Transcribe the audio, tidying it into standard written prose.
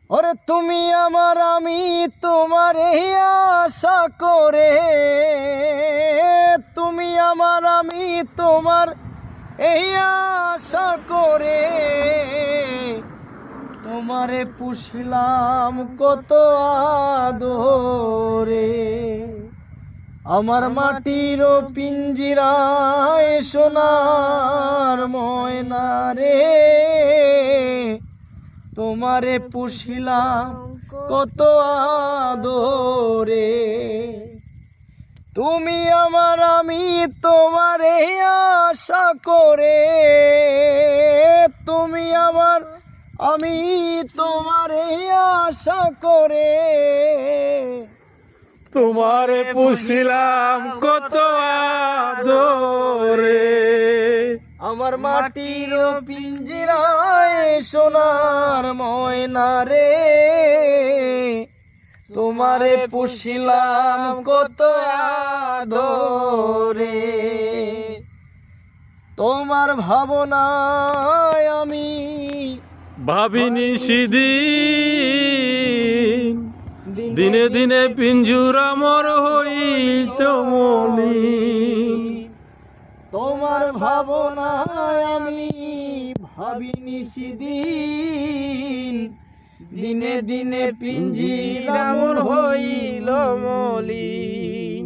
ওরে তুমি আমার আমি তোমার এই আশা করে, তুমি আমার আমি তোমার এই আশা করে, তোমারে পুষলাম কত আদরে। আমার মাটির পিঞ্জিরায় সোনার ময়না রে, তোমারে পুষিলাম কত আদরে। তুমি আমার আমি তোমারে আশা করে, তুমি আমার আমি তোমারে আশা করে, তোমারে পুষিলাম কত আদরে। আমার মাটির পিঞ্জিরায় সোনার ময়না রে, তোমারে পুষিলাম কত আদরে। তোমার ভাবনায় আমি ভাবিনি সেদিন, দিনে দিনে পিঞ্জুরা মর হইত মলিন। তোমার ভাবনায় আমি ভাবিনি সেদিন, দিনে দিনে পিঞ্জিরা মোর হইল মলিন।